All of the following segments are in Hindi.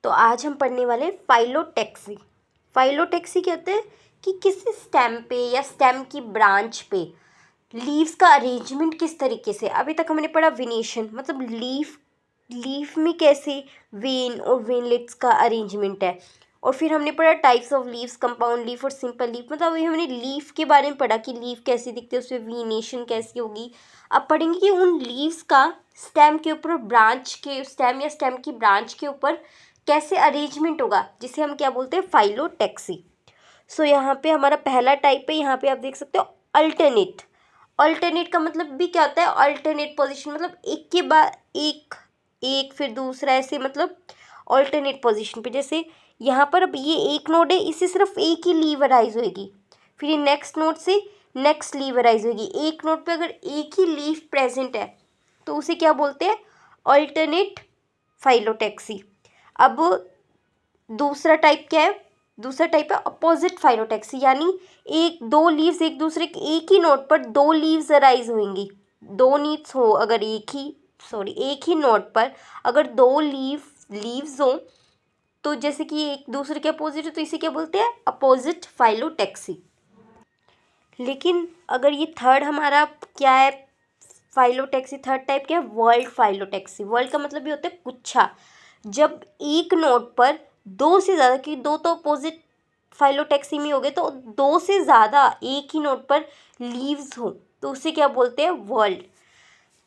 तो आज हम पढ़ने वाले फाइलोटैक्सी। फाइलोटैक्सी क्या होता है कि किसी स्टेम पे या स्टेम की ब्रांच पे लीव्स का अरेंजमेंट किस तरीके से। अभी तक हमने पढ़ा वेनेशन, मतलब लीफ में कैसे वेन और वेनलेट्स का अरेंजमेंट है, और फिर हमने पढ़ा types of leaves, compound leaf और सिंपल लीफ। मतलब अभी हमने लीफ के बारे में पढ़ा कि लीफ कैसी दिखती है, उसमें वेनेशन कैसी होगी। अब पढ़ेंगे कि उन लीव्स का स्टेम के ऊपर, ब्रांच के स्टेम या स्टेम की ब्रांच के ऊपर कैसे अरेंजमेंट होगा, जिसे हम क्या बोलते हैं, फाइलोटैक्सी। सो यहाँ पे हमारा पहला टाइप है, यहाँ पे आप देख सकते हो अल्टरनेट। अल्टरनेट का मतलब भी क्या होता है, अल्टरनेट पोजीशन, मतलब एक के बाद एक फिर दूसरा, ऐसे मतलब अल्टरनेट पोजीशन पे। जैसे यहाँ पर अब ये एक नोड है, इससे सिर्फ एक ही लीव अराइज होगी, फिर ये नेक्स्ट नोड से नेक्स्ट लीव अराइज होगी। एक नोड पे अगर एक ही लीव प्रेजेंट है तो उसे क्या बोलते हैं, अल्टरनेट फाइलोटैक्सी। अब दूसरा टाइप क्या है, दूसरा टाइप है अपोजिट फाइलोटैक्सी, यानी एक दो लीव्स एक दूसरे के एक ही नोड पर दो लीव्स अराइज होंगी। दो नीड्स हो अगर एक ही नोड पर अगर दो लीव्स हो, तो जैसे कि एक दूसरे के अपोजिट है, तो इसे क्या बोलते हैं, अपोजिट फाइलोटैक्सी। लेकिन अगर ये थर्ड हमारा क्या है, फाइलोटैक्सी, थर्ड टाइप क्या है, वर्ल्ड फाइलोटैक्सी। वर्ल्ड का मतलब ये होता है गुच्छा। जब एक नोड पर दो से ज़्यादा, कि दो तो अपोजिट फाइलोटैक्सी में हो गए, तो दो से ज़्यादा एक ही नोड पर लीव्स हो तो उसे क्या बोलते हैं, वर्ल्ड।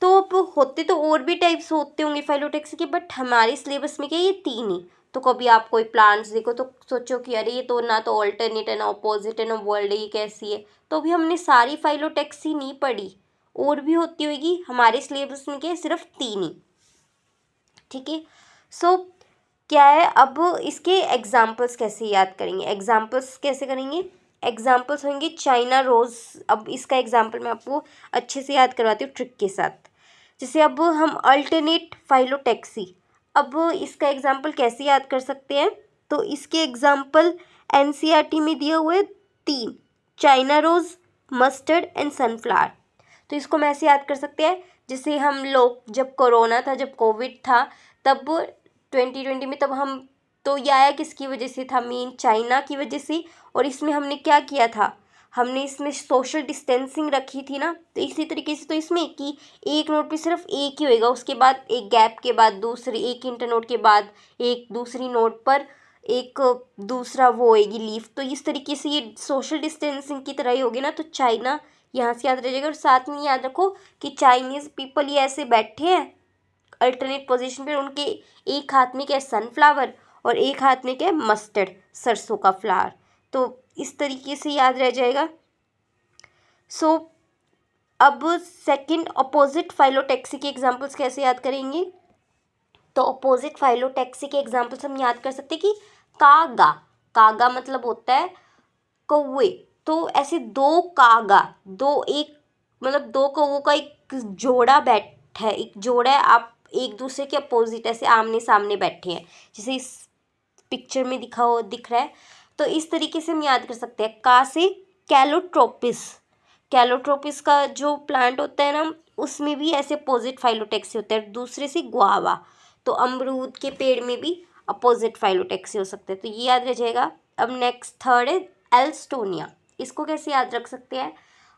तो अब होते तो और भी टाइप्स होते होंगे फाइलोटैक्सी के, बट हमारे सिलेबस में क्या ये तीन ही। तो कभी आप कोई प्लांट्स देखो तो सोचो कि अरे ये तो ना तो ऑल्टरनेट है, ना अपोजिट है, ना वर्ल्ड है, ये कैसी है। तो अभी हमने सारी फाइलोटैक्सी नहीं पढ़ी, और भी होती होगी। हमारे सिलेबस में क्या है, सिर्फ तीन ही। ठीक है। सो क्या है, अब इसके एग्जाम्पल्स कैसे याद करेंगे, एग्जाम्पल्स कैसे करेंगे, एग्जाम्पल्स होंगे चाइना रोज़। अब इसका एग्जाम्पल मैं आपको अच्छे से याद करवाती हूँ ट्रिक के साथ। जैसे अब हम अल्टरनेट फाइलोटैक्सी, अब इसका एग्जाम्पल कैसे याद कर सकते हैं, तो इसके एग्जाम्पल एनसीईआरटी में दिए हुए तीन, China rose, mustard and sunflower. तो इसको हम ऐसे याद कर सकते हैं, जैसे हम लोग जब कोरोना था, जब कोविड था, तब 2020 में, तब हम तो ये आया किसकी वजह से था, मेन चाइना की वजह से। और इसमें हमने क्या किया था, हमने इसमें सोशल डिस्टेंसिंग रखी थी ना, तो इसी तरीके से तो इसमें कि एक नोट पे सिर्फ एक ही होएगा, उसके बाद एक गैप के बाद दूसरी, एक इंटरनोट के बाद एक दूसरी नोट पर एक दूसरा वो होएगी लीफ। तो इस तरीके से ये सोशल डिस्टेंसिंग की तरह ही होगी ना, तो चाइना यहाँ से याद रह जाएगा। और साथ में याद रखो कि चाइनीज़ पीपल ये ऐसे बैठे हैं अल्टरनेट पोजीशन पे, उनके एक हाथ में क्या है, सनफ्लावर, और एक हाथ में क्या है, मस्टर्ड, सरसों का फ्लावर। तो इस तरीके से याद रह जाएगा। सो अब सेकंड अपोजिट फाइलोटैक्सी के एग्जांपल्स कैसे याद करेंगे, तो अपोजिट फाइलोटैक्सी के एग्जांपल्स हम याद कर सकते हैं कि कागा, कागा मतलब होता है कौवे। तो ऐसे दो कागा, दो एक मतलब दो कौवों का एक जोड़ा बैठा है, एक जोड़ा है, आप एक दूसरे के अपोजिट ऐसे आमने सामने बैठे हैं, जैसे इस पिक्चर में दिख रहा है। तो इस तरीके से हम याद कर सकते हैं। का से कैलोट्रोपिस, कैलोट्रोपिस का जो प्लांट होता है ना, उसमें भी ऐसे अपोजिट फाइलोटैक्सी होता है। दूसरे से गुआवा, तो अमरूद के पेड़ में भी अपोजिट फाइलोटैक्सी हो सकते हैं, तो ये याद रह जाएगा। अब नेक्स्ट थर्ड है एल्स्टोनिया। इसको कैसे याद रख सकते हैं,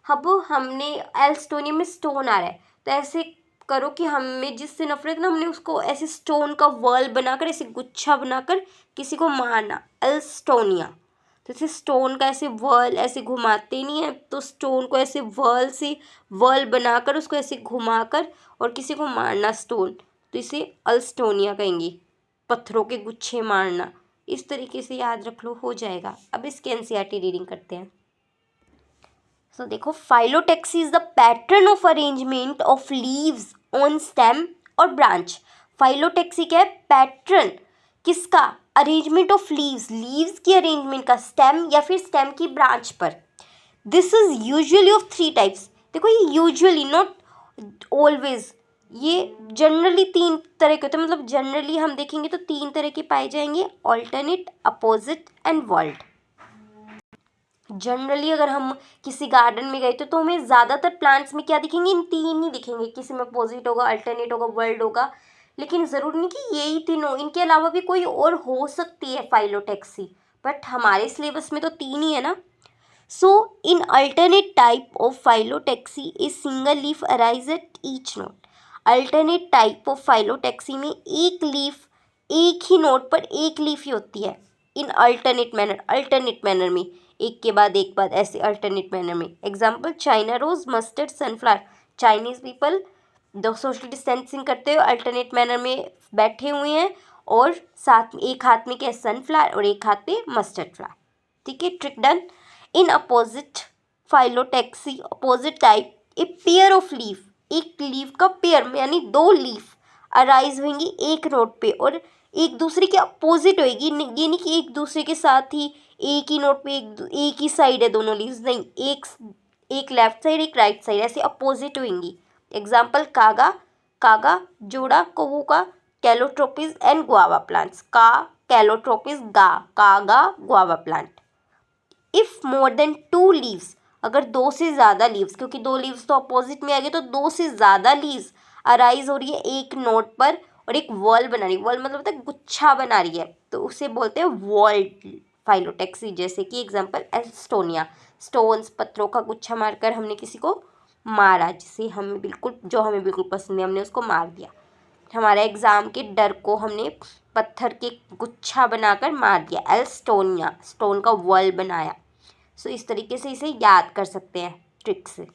अब हमने एल्स्टोनिया में स्टोन आ रहा है, तो ऐसे करो कि हमें जिससे नफरत ना, हमने उसको ऐसे स्टोन का वर्ल बनाकर, ऐसे गुच्छा बनाकर किसी को मारना, एल्स्टोनिया। तो ऐसे स्टोन का ऐसे वर्ल ऐसे घुमाते नहीं है, तो स्टोन को ऐसे वर्ल से वर्ल बनाकर उसको ऐसे घुमाकर और किसी को मारना स्टोन, तो इसे अल्स्टोनिया कहेंगे, पत्थरों के गुच्छे मारना। इस तरीके से याद रख लो, हो जाएगा। अब इसके एनसीईआरटी रीडिंग करते हैं। सो देखो, phyllotaxy is the pattern of arrangement of leaves on stem और ब्रांच। फाइलोटैक्सी क्या है, पैटर्न किसका, अरेंजमेंट ऑफ लीव्स, लीव्स की अरेंजमेंट का स्टेम या फिर स्टेम की ब्रांच पर। This is usually of three types. देखो ये यूजुअली, नॉट ऑलवेज, ये जनरली तीन तरह के होते हैं। मतलब जनरली हम देखेंगे तो तीन तरह के पाए जाएंगे, alternate, opposite and world. Generally अगर हम किसी गार्डन में गए तो हमें ज़्यादातर प्लांट्स में क्या दिखेंगे, इन तीन ही दिखेंगे, किसी में अपोजिट होगा, अल्टरनेट होगा, वर्ल्ड होगा। लेकिन ज़रूरी नहीं कि यही तीनों, इनके अलावा भी कोई और हो सकती है फाइलोटैक्सी, बट हमारे सिलेबस में तो 3 ही है ना। So in alternate type of phyllotaxy a single leaf arise at each node. Alternate type of phyllotaxy में एक लीफ, एक ही नोट पर एक लीफ ही होती है। इन अल्टरनेट मैनर में, एक के बाद ऐसे अल्टरनेट मैनर में। Example China rose, mustard, sunflower. Chinese people दो सोशल डिस्टेंसिंग करते हुए अल्टरनेट मैनर में बैठे हुए हैं, और साथ में एक हाथ में क्या है, सनफ्लावर, और एक हाथ में मस्टर्ड फ्लावर। ठीक है, trick done. In opposite phyllotaxy, opposite type, a pair of leaf, एक लीफ का पेयर यानी 2 लीफ अराइज होंगी एक नोट पे, और एक दूसरे के अपोजिट होएगी। ये नहीं कि एक दूसरे के साथ ही एक ही नोट पे एक ही साइड है दोनों लीव्स, नहीं, एक लेफ्ट साइड एक राइट साइड, ऐसे अपोजिट होंगी। एग्जाम्पल कागा, कागा जोड़ा कवूका, कैलोट्रोपिस एंड गुआवा प्लांट्स। का कैलोट्रोपिस, गा कागा guava plant. If more than 2 leaves, अगर 2 से ज़्यादा लीव्स, क्योंकि 2 लीव्स तो अपोजिट में आ गए, तो 2 से ज़्यादा लीव्स अराइज हो रही है एक नोट पर, और एक वॉल बना रही है। वॉल मतलब होता है गुच्छा बना रही है, तो उसे बोलते हैं वॉल्ड फाइलोटैक्सी। जैसे कि एग्जांपल एस्टोनिया, स्टोन्स, पत्थरों का गुच्छा मारकर हमने किसी को मारा, जिसे हमें बिल्कुल पसंद है, हमने उसको मार दिया। हमारे एग्ज़ाम के डर को हमने पत्थर के गुच्छा बनाकर मार दिया, एल्स्टोनिया, स्टोन का वॉल बनाया। सो इस तरीके से इसे याद कर सकते हैं ट्रिक से।